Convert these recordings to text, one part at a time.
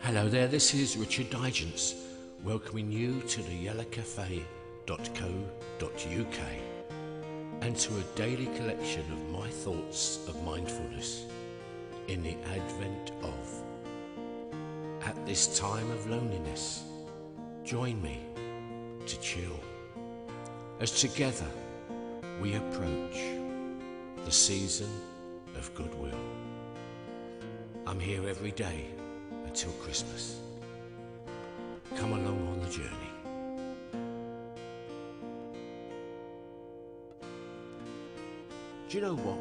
Hello there, this is Richard Digance, welcoming you to the yellowcafé.co.uk and to a daily collection of my thoughts of mindfulness in the advent of. At this time of loneliness, join me to chill as together we approach the season of goodwill. I'm here every day until Christmas. Come along on the journey. Do you know what?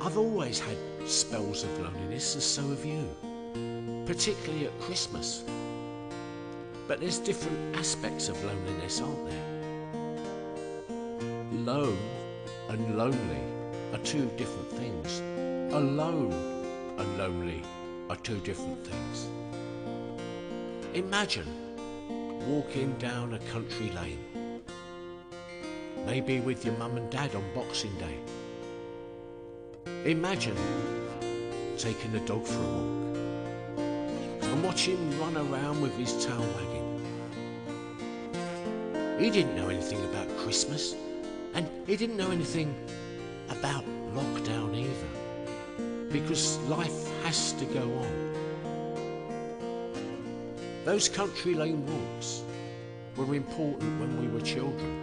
I've always had spells of loneliness, and so have you, particularly at Christmas. But there's different aspects of loneliness, aren't there? Lone and lonely are two different things. Alone and lonely are two different things. Imagine walking down a country lane, maybe with your mum and dad on Boxing Day. Imagine taking the dog for a walk and watch him run around with his tail wagging. He didn't know anything about Christmas, and he didn't know anything about lockdown either, because life has to go on. Those country lane walks were important when we were children,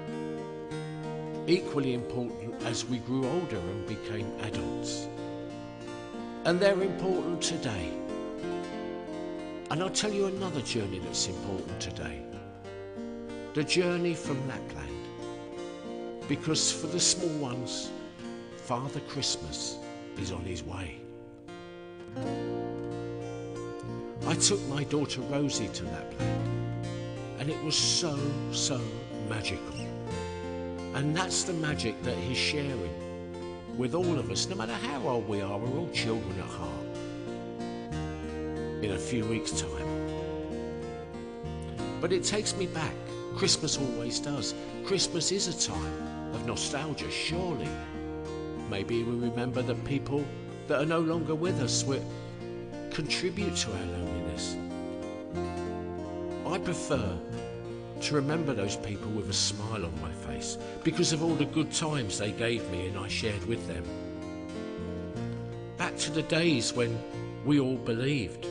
equally important as we grew older and became adults. And they're important today. And I'll tell you another journey that's important today. The journey from Lapland. Because for the small ones, Father Christmas is on his way. I took my daughter Rosie to Lapland, and it was so magical. And that's the magic that he's sharing with all of us. No matter how old we are, we're all children at heart. In a few weeks' time. But it takes me back. Christmas always does. Christmas is a time of nostalgia, surely. Maybe we remember the people that are no longer with us, which contribute to our loneliness. I prefer to remember those people with a smile on my face because of all the good times they gave me and I shared with them. Back to the days when we all believed.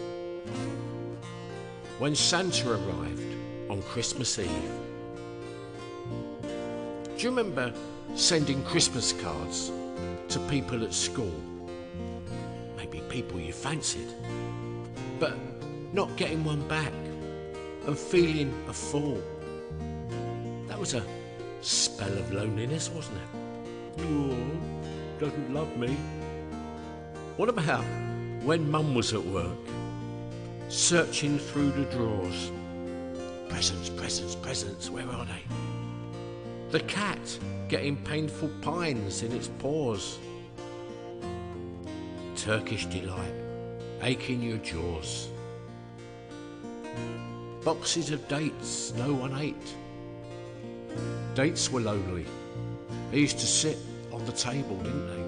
When Santa arrived on Christmas Eve. Do you remember sending Christmas cards to people at school? Maybe people you fancied, but not getting one back and feeling a fool. That was a spell of loneliness, wasn't it? Oh, doesn't love me. What about when Mum was at work, searching through the drawers? Presents, presents, presents, where are they? The cat getting painful pines in its paws. Turkish delight aching your jaws. Boxes of dates no one ate. Dates were lonely. They used to sit on the table, didn't they,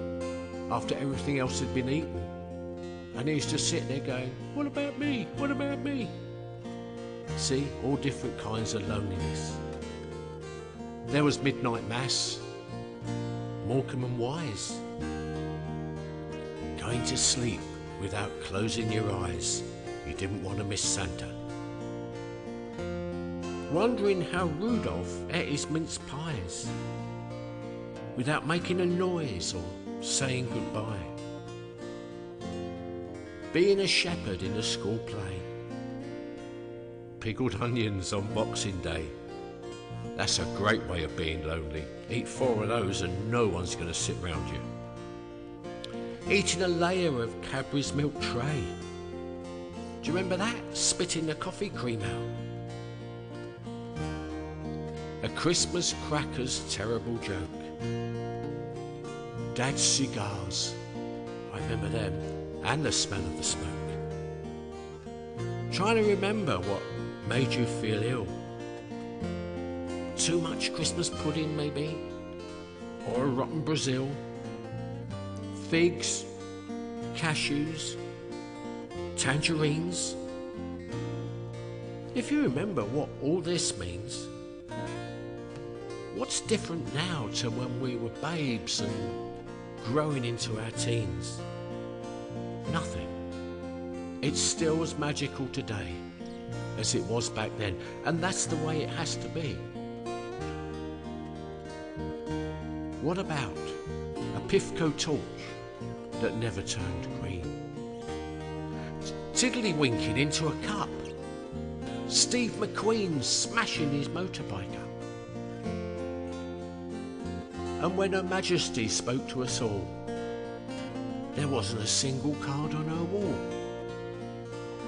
after everything else had been eaten. And they used to sit there going, what about me? What about me? See, all different kinds of loneliness. There was midnight mass, Morecambe and Wise. Going to sleep without closing your eyes. You didn't want to miss Santa. Wondering how Rudolph ate his mince pies without making a noise or saying goodbye. Being a shepherd in a school play. Pickled onions on Boxing Day. That's a great way of being lonely. Eat 4 of those and no one's going to sit round you. Eating a layer of Cadbury's milk tray. Do you remember that? Spitting the coffee cream out. A Christmas cracker's terrible joke. Dad's cigars. I remember them. And the smell of the smoke. Trying to remember what made you feel ill. Too much Christmas pudding, maybe? Or a rotten Brazil? Figs? Cashews? tangerines. If you remember what all this means, what's different now to when we were babes and growing into our teens? Nothing. It's still as magical today as it was back then, and that's the way it has to be. What about a Pifco torch that never turned green? Tiddlywinking into a cup. Steve McQueen smashing his motorbike up. And when Her Majesty spoke to us all, there wasn't a single card on her wall.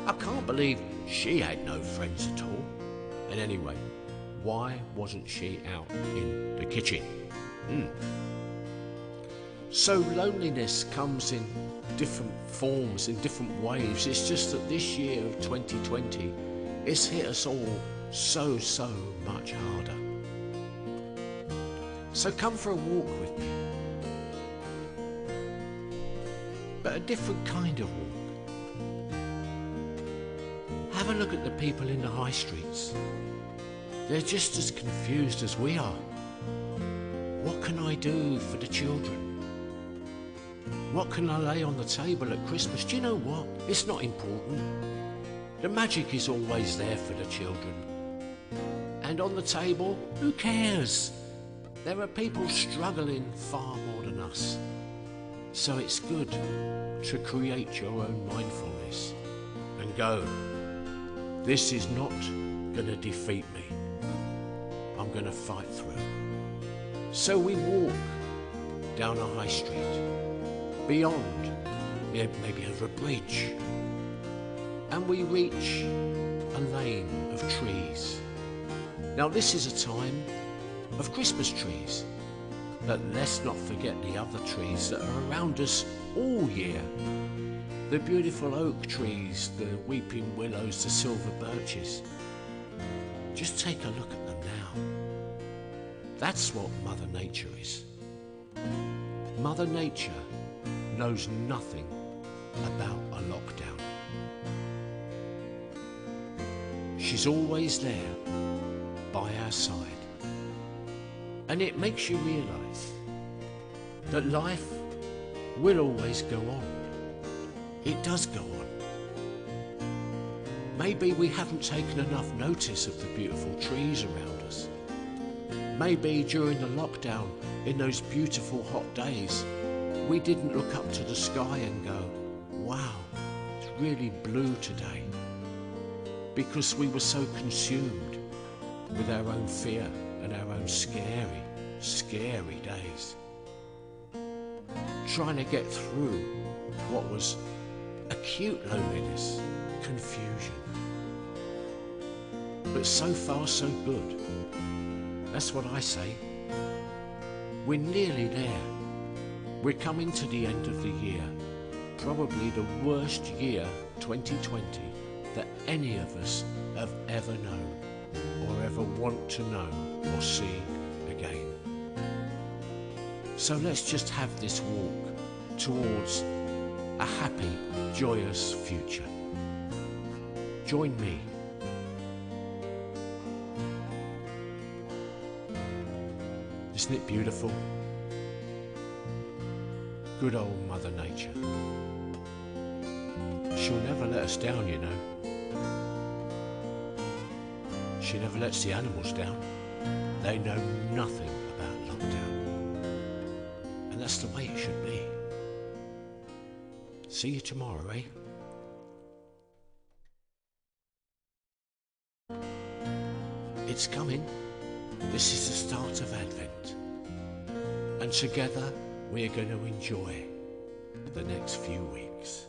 I can't believe she had no friends at all. And anyway, why wasn't she out in the kitchen? So loneliness comes in different forms, in different waves. It's just that this year of 2020, it's hit us all so much harder. So come for a walk with me. But a different kind of walk. Have a look at the people in the high streets. They're just as confused as we are. What can I do for the children? What can I lay on the table at Christmas? Do you know what? It's not important. The magic is always there for the children. And on the table, who cares? There are people struggling far more than us. So it's good to create your own mindfulness and go, this is not going to defeat me. I'm going to fight through. So we walk down a high street, beyond, maybe over a bridge, and we reach a lane of trees. Now this is a time of Christmas trees, but let's not forget the other trees that are around us all year. The beautiful oak trees, the weeping willows, the silver birches. Just take a look at them now. That's what Mother Nature is. Mother Nature knows nothing about a lockdown. She's always there by our side. And it makes you realise that life will always go on. It does go on. Maybe we haven't taken enough notice of the beautiful trees around us. Maybe during the lockdown, in those beautiful hot days, we didn't look up to the sky and go, wow, it's really blue today. Because we were so consumed with our own fear and our own scary days. Trying to get through what was acute loneliness, confusion. But so far so good. That's what I say. We're nearly there. We're coming to the end of the year. Probably the worst year, 2020, that any of us have ever known or ever want to know or see again. So let's just have this walk towards a happy, joyous future. Join me. Isn't it beautiful? Good old Mother Nature. She'll never let us down, you know. She never lets the animals down. They know nothing about lockdown. And that's the way it should be. See you tomorrow, eh? It's coming. This is the start of Advent. And together we're going to enjoy the next few weeks.